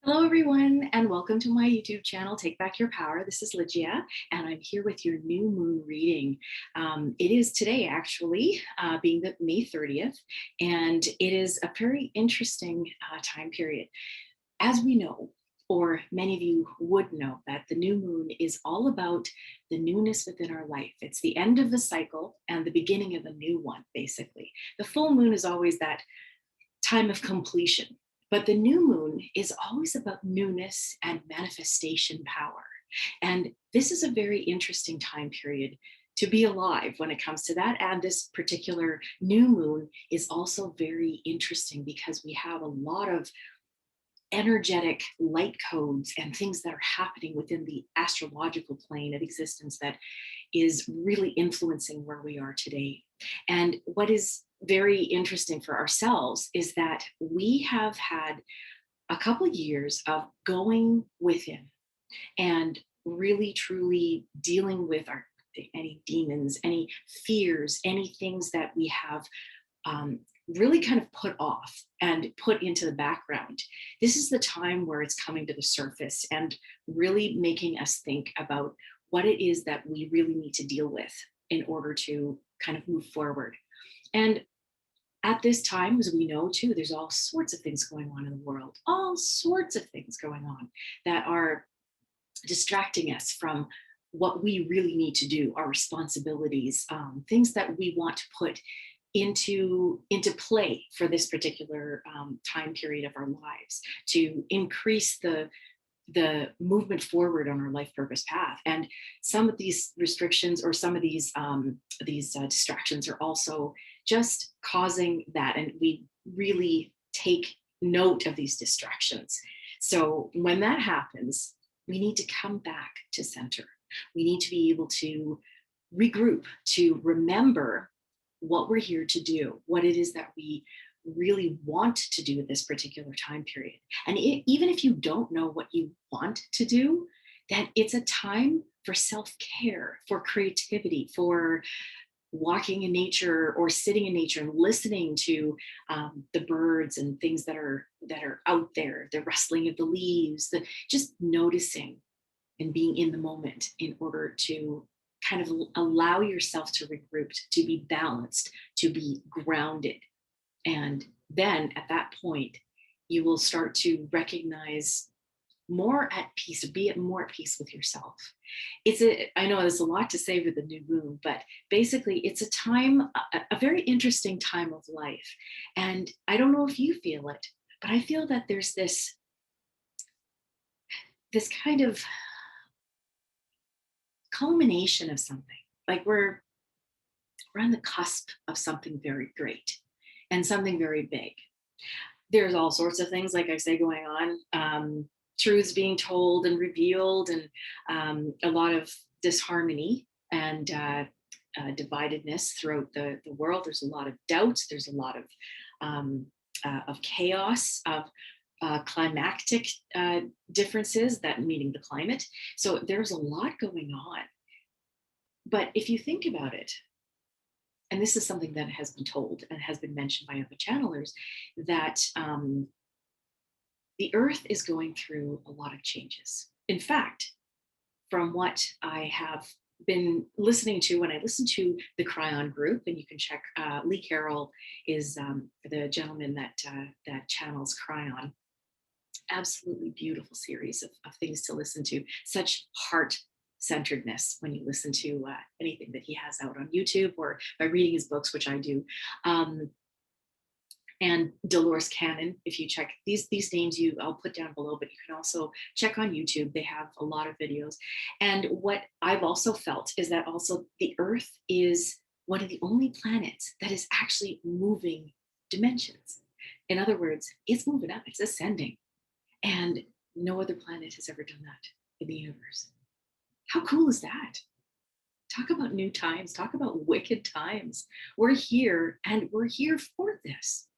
Hello, everyone, and welcome to my YouTube channel, Take Back Your Power. This is Lygia, and I'm here with your new moon reading. It is today, actually, being the May 30th, and it is a very interesting time period. As we know, or many of you would know, that the new moon is all about the newness within our life. It's the end of the cycle and the beginning of a new one, basically. The full moon is always that time of completion. But the new moon is always about newness and manifestation power. And this is a very interesting time period to be alive when it comes to that. And this particular new moon is also very interesting because we have a lot of energetic light codes and things that are happening within the astrological plane of existence that is really influencing where we are today. And what is very interesting for ourselves is that we have had a couple of years of going within and really truly dealing with any demons, any fears, any things that we have really kind of put off and put into the background. This is the time where it's coming to the surface and really making us think about what it is that we really need to deal with in order to kind of move forward. And at this time, as we know too, there's all sorts of things going on in the world, all sorts of things going on that are distracting us from what we really need to do, our responsibilities, things that we want to put into play for this particular time period of our lives to increase the movement forward on our life purpose path. And some of these restrictions or some of these distractions are also just causing that. And we really take note of these distractions. So when that happens, we need to come back to center. We need to be able to regroup, to remember what we're here to do, what it is that we really want to do at this particular time period. And even if you don't know what you want to do, that it's a time for self-care, for creativity, for walking in nature or sitting in nature and listening to the birds and things that are out there, the rustling of the leaves, just noticing and being in the moment in order to kind of allow yourself to regroup, to be balanced, to be grounded. And then at that point, you will start to recognize more at peace, be at more at peace with yourself. I know there's a lot to say with the new moon, but basically it's a time, a very interesting time of life. And I don't know if you feel it, but I feel that there's this kind of culmination of something. Like we're on the cusp of something very great and something very big. There's all sorts of things, like I say, going on, truths being told and revealed, and a lot of disharmony and dividedness throughout the world. There's a lot of doubts. There's a lot of chaos, of climactic differences, that meaning the climate. So there's a lot going on. But if you think about it, and this is something that has been told and has been mentioned by other channelers, that the earth is going through a lot of changes. In fact, from what I have been listening to, when I listen to the Kryon group, and you can check, Carroll is the gentleman that channels Kryon. Absolutely beautiful series of things to listen to. Such heart-centeredness when you listen to anything that he has out on YouTube or by reading his books, which I do. And Delores Canon, if you check these names, I'll put down below, but you can also check on YouTube. They have a lot of videos. And what I've also felt is that also the Earth is one of the only planets that is actually moving dimensions. In other words, it's moving up, it's ascending. And no other planet has ever done that in the universe. How cool is that? Talk about new times, talk about wicked times. We're here and we're here for this.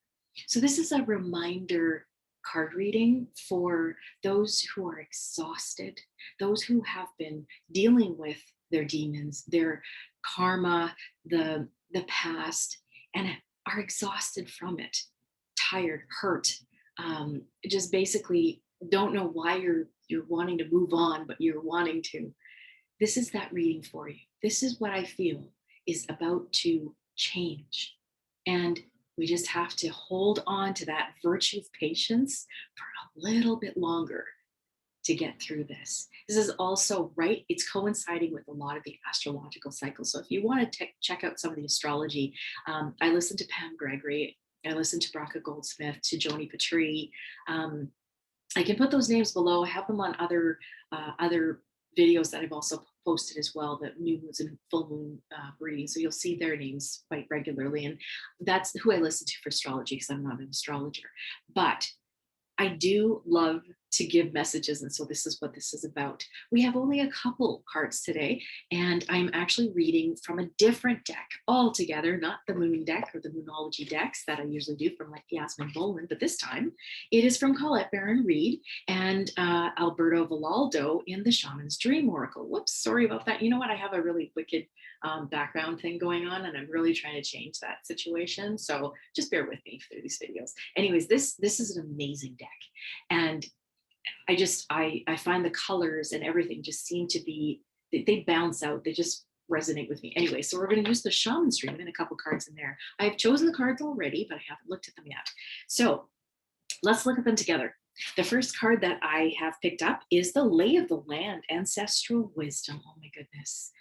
So this is a reminder card reading for those who are exhausted, those who have been dealing with their demons, their karma, the past, and are exhausted from it, tired, hurt, just basically don't know why you're wanting to move on, but you're wanting to. This is that reading for you. This is what I feel is about to change. And we just have to hold on to that virtue of patience for a little bit longer to get through this. This is also right, it's coinciding with a lot of the astrological cycles. So if you want to check out some of the astrology, I listen to Pam Gregory, I listen to Bracha Goldsmith, to Joni Patry. I can put those names below. I have them on other videos that I've also posted as well, the new moons and full moon readings. So you'll see their names quite regularly. And that's who I listen to for astrology, because I'm not an astrologer. But I do love to give messages, and so this is what this is about. We have only a couple cards today, and I'm actually reading from a different deck altogether, not the moon deck or the moonology decks that I usually do from like Yasmin Boland, but this time it is from Colette, Baron-Reid, and Alberto Villoldo in the Shaman's Dream Oracle. Whoops, sorry about that. You know what? I have a really wicked background thing going on, and I'm really trying to change that situation. So just bear with me through these videos. Anyways, this is an amazing deck, and I find the colors and everything just seem to be, they bounce out, they just resonate with me. Anyway, so we're going to use the Shaman's Dream and a couple cards in there. I've chosen the cards already, but I haven't looked at them yet. So let's look at them together. The first card that I have picked up is the Lay of the Land, Ancestral Wisdom. Oh my goodness.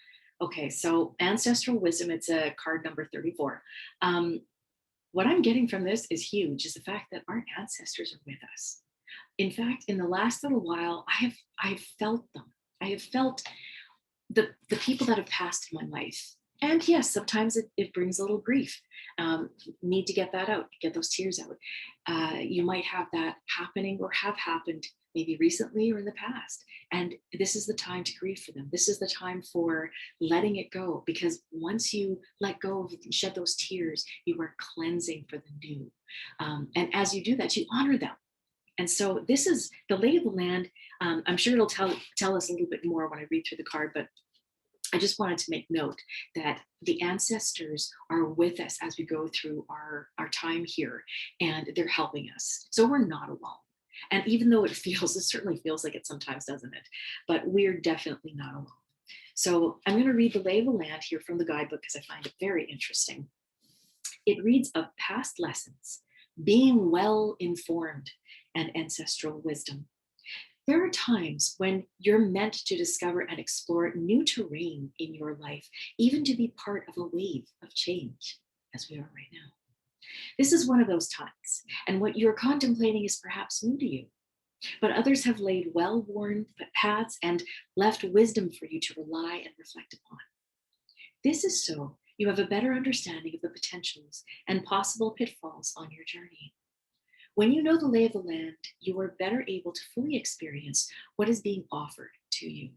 Okay, so Ancestral Wisdom, it's a card number 34. What I'm getting from this is huge, is the fact that our ancestors are with us. In fact, in the last little while, I have felt them. I have felt the people that have passed in my life. And yes, sometimes it brings a little grief. Need to get that out, get those tears out. You might have that happening or have happened maybe recently or in the past. And this is the time to grieve for them. This is the time for letting it go, because once you let go of it, shed those tears, you are cleansing for the new. And as you do that, you honor them. And so this is the Lay of the Land. I'm sure it'll tell us a little bit more when I read through the card, but I just wanted to make note that the ancestors are with us as we go through our time here, and they're helping us. So we're not alone. And even though it certainly feels like it sometimes, doesn't it? But we're definitely not alone. So I'm going to read the Lay of the Land here from the guidebook because I find it very interesting. It reads of past lessons, being well informed, and ancestral wisdom. There are times when you're meant to discover and explore new terrain in your life, even to be part of a wave of change, as we are right now. This is one of those times, and what you're contemplating is perhaps new to you, but others have laid well-worn paths and left wisdom for you to rely and reflect upon. This is so you have a better understanding of the potentials and possible pitfalls on your journey. When you know the lay of the land, you are better able to fully experience what is being offered to you.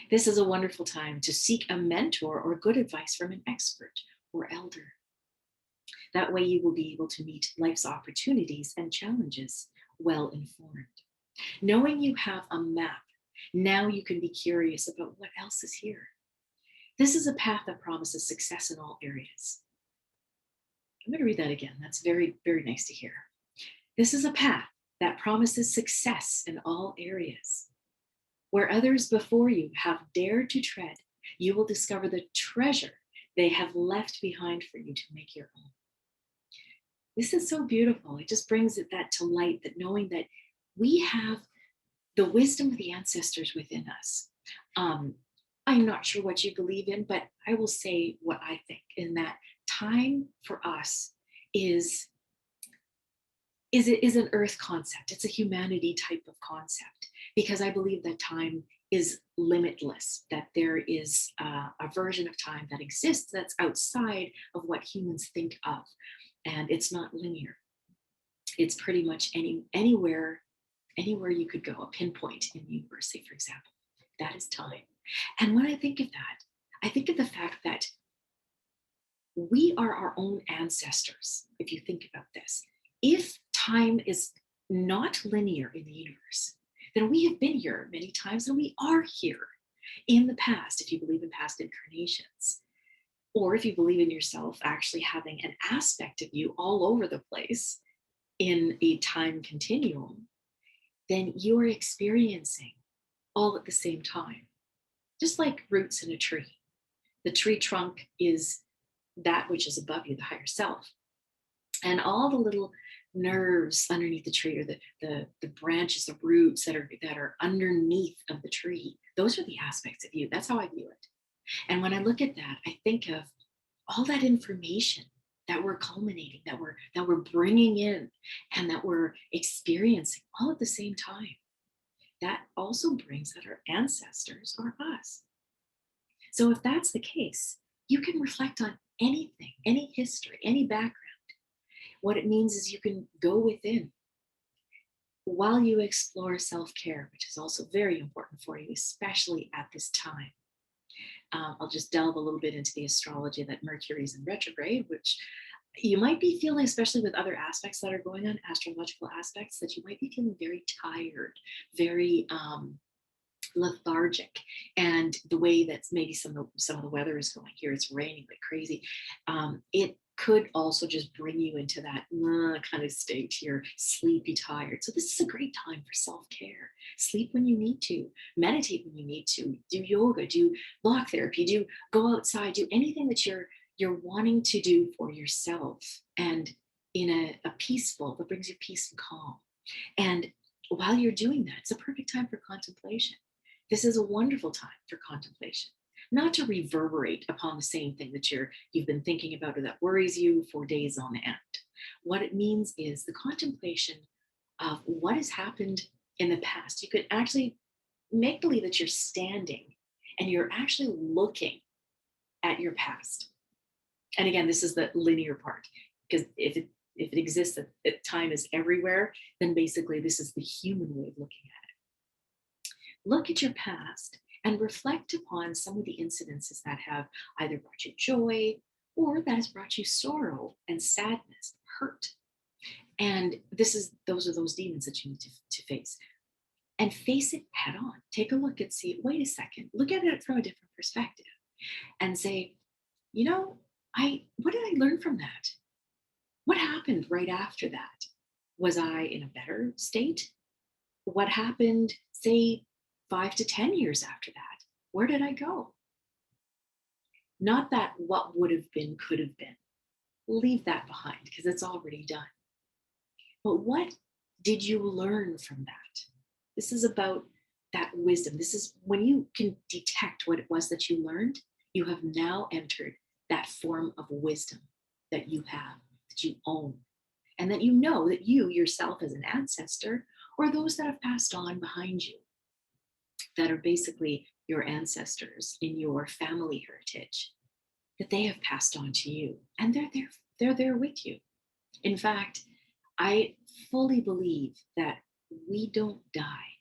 This is a wonderful time to seek a mentor or good advice from an expert or elder. That way you will be able to meet life's opportunities and challenges well informed. Knowing you have a map, now you can be curious about what else is here. This is a path that promises success in all areas. I'm going to read that again. That's very, very nice to hear. This is a path that promises success in all areas. Where others before you have dared to tread, you will discover the treasure they have left behind for you to make your own. This is so beautiful. It just brings that to light, that knowing that we have the wisdom of the ancestors within us. I'm not sure what you believe in, but I will say what I think, in that time for us is an earth concept. It's a humanity type of concept, because I believe that time is limitless, that there is a version of time that exists that's outside of what humans think of, and it's not linear. It's pretty much anywhere you could go, a pinpoint in the universe, say, for example. That is time. And when I think of that, I think of the fact that we are our own ancestors, if you think about this. If time is not linear in the universe, then we have been here many times, and we are here in the past, if you believe in past incarnations. Or if you believe in yourself actually having an aspect of you all over the place in a time continuum, then you're experiencing all at the same time, just like roots in a tree. The tree trunk is that which is above you, the higher self. And all the little nerves underneath the tree, or the branches, the roots that are underneath of the tree, those are the aspects of you. That's how I view it. And when I look at that, I think of all that information that we're culminating, that we're bringing in, and that we're experiencing all at the same time. That also brings that our ancestors are us. So if that's the case, you can reflect on anything, any history, any background. What it means is you can go within while you explore self-care, which is also very important for you, especially at this time. I'll just delve a little bit into the astrology that Mercury is in retrograde, which you might be feeling, especially with other aspects that are going on, astrological aspects, that you might be feeling very tired, very lethargic. And the way that maybe some of the weather is going here, it's raining like crazy. It could also just bring you into that kind of state. You're sleepy, tired. So this is a great time for self-care. Sleep when you need to, meditate when you need to, do yoga, do block therapy, do go outside, do anything that you're wanting to do for yourself, and in a peaceful, that brings you peace and calm. And while you're doing that, it's a perfect time for contemplation. This is a wonderful time for contemplation, not to reverberate upon the same thing that you've been thinking about or that worries you for days on end. What it means is the contemplation of what has happened in the past. You could actually make believe that you're standing and you're actually looking at your past. And again, this is the linear part, because if it exists, that time is everywhere, then basically this is the human way of looking at it. Look at your past and reflect upon some of the incidences that have either brought you joy or that has brought you sorrow and sadness, hurt. And those are those demons that you need to face. And face it head on. Take a look and see, wait a second, look at it from a different perspective and say, what did I learn from that? What happened right after that? Was I in a better state? What happened, say, 5 to 10 years after that? Where did I go? Not that what would have been could have been. Leave that behind because it's already done. But what did you learn from that? This is about that wisdom. This is when you can detect what it was that you learned, you have now entered that form of wisdom that you have, that you own, and that you know that you yourself as an ancestor, or those that have passed on behind you, that are basically your ancestors in your family heritage, that they have passed on to you, and they're there with you. In fact, I fully believe that we don't die,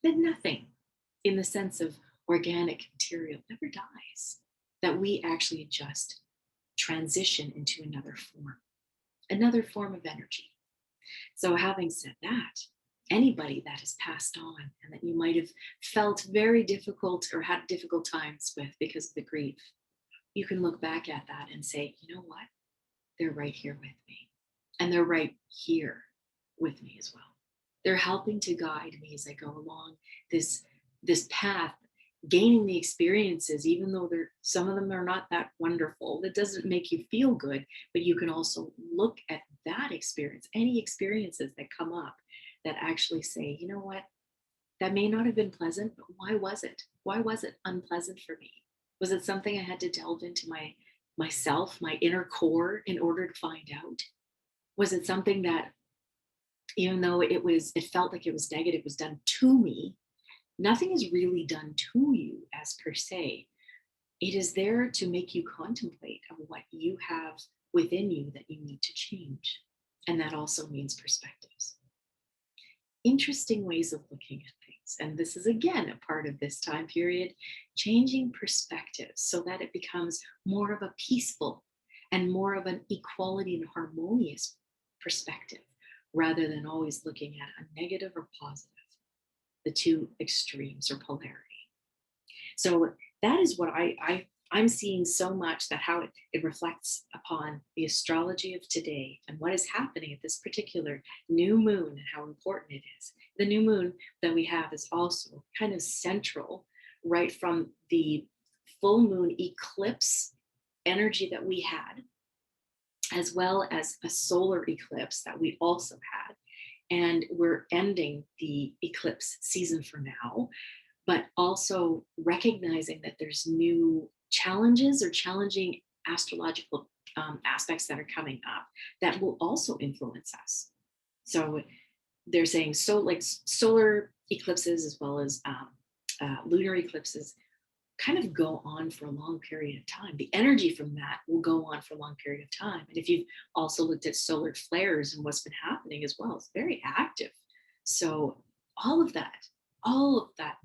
that nothing in the sense of organic material ever dies, that we actually just transition into another form of energy. So having said that, anybody that has passed on and that you might have felt very difficult or had difficult times with because of the grief, you can look back at that and say, you know what? They're right here with me. And they're right here with me as well. They're helping to guide me as I go along this path, gaining the experiences, even though some of them are not that wonderful. That doesn't make you feel good, but you can also look at that experience, any experiences that come up that actually say, you know what, that may not have been pleasant, but why was it? Why was it unpleasant for me? Was it something I had to delve into myself, my inner core, in order to find out? Was it something that, even though it felt like it was negative, was done to me? Nothing is really done to you as per se. It is there to make you contemplate of what you have within you that you need to change. And that also means perspectives. Interesting ways of looking at things. And this is, again, a part of this time period, changing perspectives so that it becomes more of a peaceful and more of an equality and harmonious perspective, rather than always looking at a negative or positive, the two extremes or polarity. So that is what I I'm seeing so much that how it reflects upon the astrology of today and what is happening at this particular new moon and how important it is. The new moon that we have is also kind of central, right from the full moon eclipse energy that we had, as well as a solar eclipse that we also had. And we're ending the eclipse season for now, but also recognizing that there's new challenges or challenging astrological aspects that are coming up that will also influence us. So they're saying so like solar eclipses as well as lunar eclipses kind of go on for a long period of time. The energy from that will go on for a long period of time. And if you've also looked at solar flares and what's been happening as well, it's very active. So all of that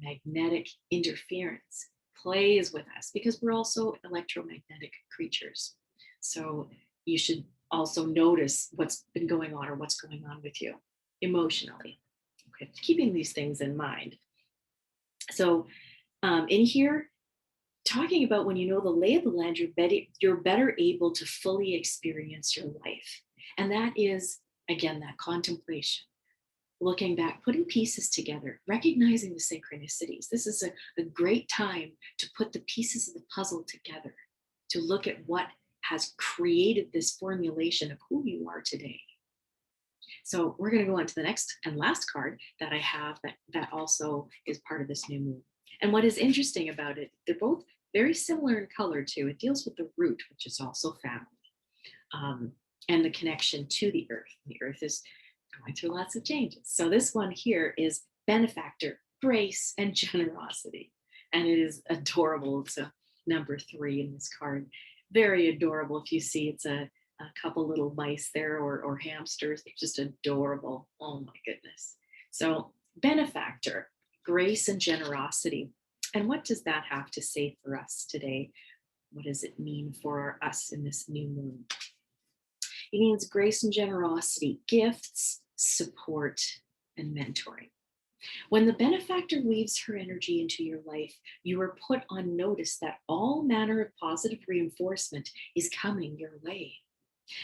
magnetic interference plays with us because we're also electromagnetic creatures. So you should also notice what's been going on or what's going on with you emotionally. Okay, keeping these things in mind. So in here, talking about when you know the lay of the land, you're better able to fully experience your life. And that is, again, that contemplation, looking back, putting pieces together, recognizing the synchronicities. This is a great time to put the pieces of the puzzle together, to look at what has created this formulation of who you are today. So we're going to go on to the next and last card that I have that also is part of this new moon. And what is interesting about it, they're both very similar in color too. It deals with the root, which is also family, and the connection to the earth. The earth is going through lots of changes. So this one here is benefactor, grace, and generosity. And it is adorable. It's a number 3 in this card. Very adorable. If you see, it's a couple little mice there or hamsters. They're just adorable. Oh my goodness. So benefactor, grace and generosity. And what does that have to say for us today? What does it mean for us in this new moon? It means grace and generosity, gifts, support, and mentoring. When the benefactor weaves her energy into your life, you are put on notice that all manner of positive reinforcement is coming your way.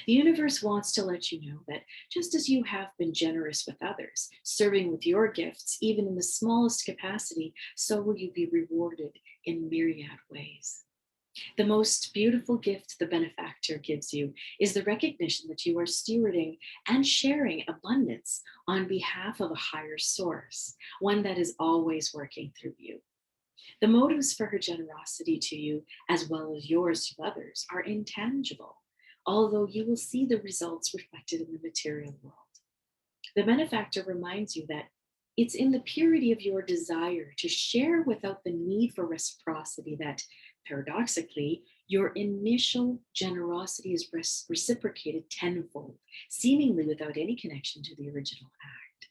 The universe wants to let you know that just as you have been generous with others, serving with your gifts, even in the smallest capacity, so will you be rewarded in myriad ways. The most beautiful gift the benefactor gives you is the recognition that you are stewarding and sharing abundance on behalf of a higher source, one that is always working through you. The motives for her generosity to you, as well as yours to others, are intangible, although you will see the results reflected in the material world. The benefactor reminds you that it's in the purity of your desire to share without the need for reciprocity that, paradoxically, your initial generosity is reciprocated tenfold, seemingly without any connection to the original act.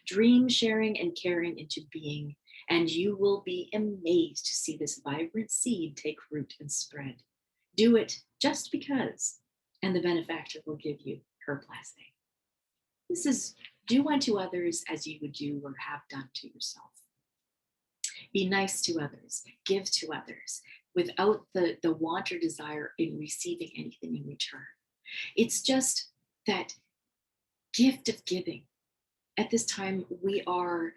Dream sharing and caring into being, and you will be amazed to see this vibrant seed take root and spread. Do it just because, and the benefactor will give you her blessing. This is do unto others as you would do or have done to yourself. Be nice to others, give to others, without the want or desire in receiving anything in return. It's just that gift of giving. At this time, we are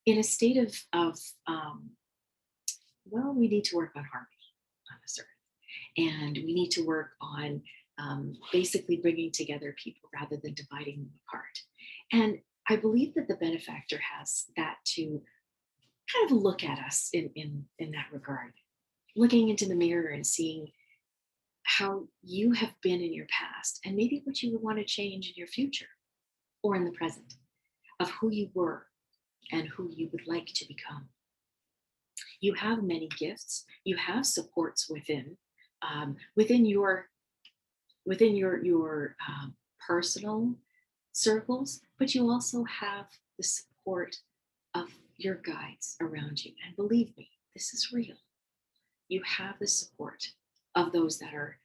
in a state of well, we need to work on harmony on this earth. And we need to work on basically bringing together people rather than dividing them apart. And I believe that the benefactor has that to kind of look at us in that regard, looking into the mirror and seeing how you have been in your past and maybe what you would want to change in your future or in the present of who you were and who you would like to become. You have many gifts. You have supports within your personal circles, but you also have the support of your guides around you. And believe me, this is real. You have the support of those that are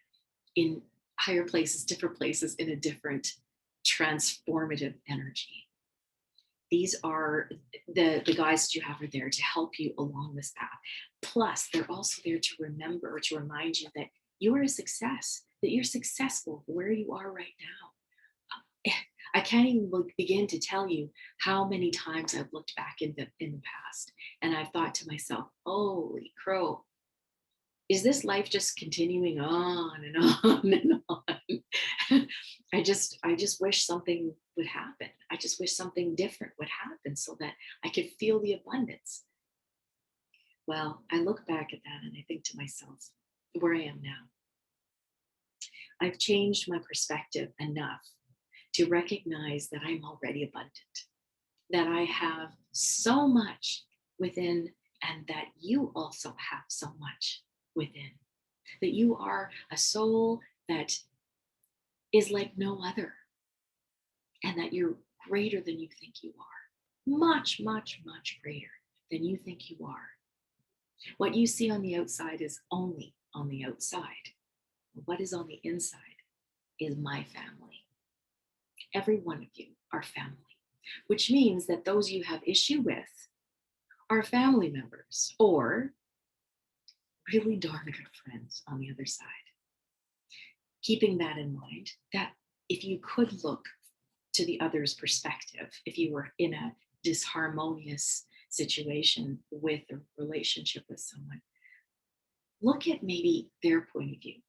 in higher places, different places, in a different transformative energy. These are the guides that you have are there to help you along this path. Plus, they're also there to remember, to remind you that you are a success, that you're successful where you are right now. I can't even begin to tell you how many times I've looked back in the past and I've thought to myself, holy crow, is this life just continuing on and on and on? I just wish something would happen. I just wish something different would happen so that I could feel the abundance. Well, I look back at that and I think to myself, where I am now, I've changed my perspective enough to recognize that I'm already abundant, that I have so much within, and that you also have so much within, that you are a soul that is like no other, and that you're greater than you think you are. Much, much, much greater than you think you are. What you see on the outside is only on the outside. What is on the inside is my family. Every one of you are family, which means that those you have issue with are family members or really darn good friends on the other side. Keeping that in mind, that if you could look to the other's perspective, if you were in a disharmonious situation with a relationship with someone, look at maybe their point of view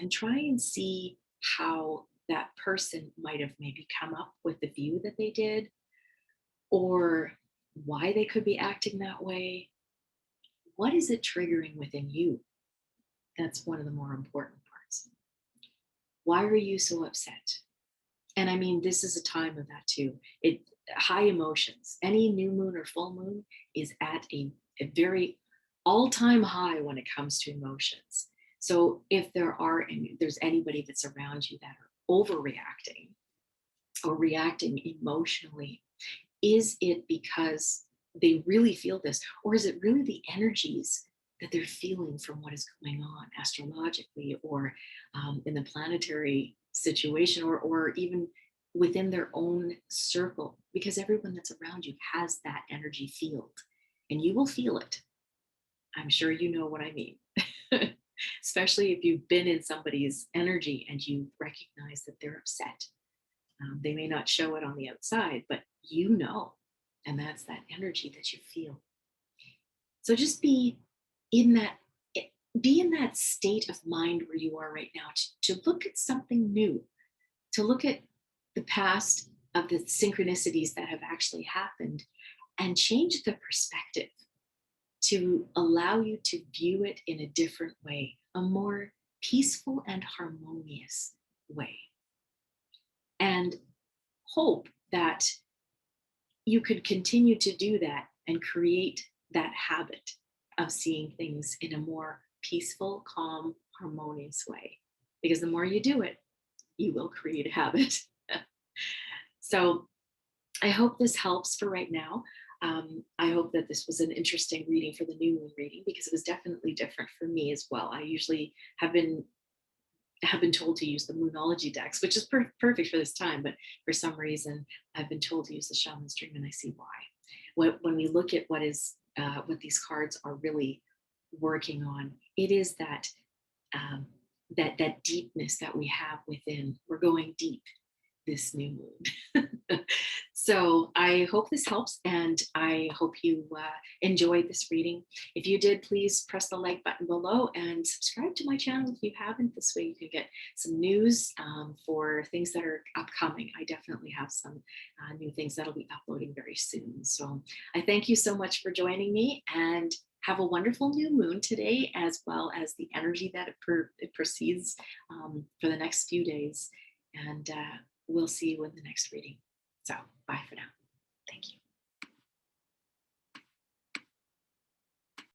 and try and see how that person might have maybe come up with the view that they did, or why they could be acting that way. What is it triggering within you? That's one of the more important parts. Why are you so upset? And I mean, this is a time of that too. High emotions. Any new moon or full moon is at a very all-time high when it comes to emotions. So if there's anybody that's around you that are overreacting or reacting emotionally, is it because they really feel this, or is it really the energies that they're feeling from what is going on astrologically, or in the planetary situation, or even within their own circle? Because everyone that's around you has that energy field, and you will feel it. I'm sure you know what I mean. Especially if you've been in somebody's energy and you recognize that they're upset. They may not show it on the outside, but you know, and that's that energy that you feel. So just be in that state of mind where you are right now, to look at something new, to look at the past of the synchronicities that have actually happened and change the perspective to allow you to view it in a different way, a more peaceful and harmonious way. And hope that you could continue to do that and create that habit of seeing things in a more peaceful, calm, harmonious way. Because the more you do it, you will create a habit. So I hope this helps for right now. I hope that this was an interesting reading for the new moon reading, because it was definitely different for me as well. I usually have been told to use the Moonology decks, which is perfect for this time, but for some reason I've been told to use the Shaman's Dream, and I see why. When we look at what these cards are really working on, it is that that deepness that we have within. We're going deep this new moon. So I hope this helps, and I hope you enjoyed this reading. If you did, please press the like button below and subscribe to my channel if you haven't. This way you can get some news for things that are upcoming. I definitely have some new things that'll be uploading very soon. So I thank you so much for joining me, and have a wonderful new moon today, as well as the energy that it proceeds for the next few days. And we'll see you in the next reading.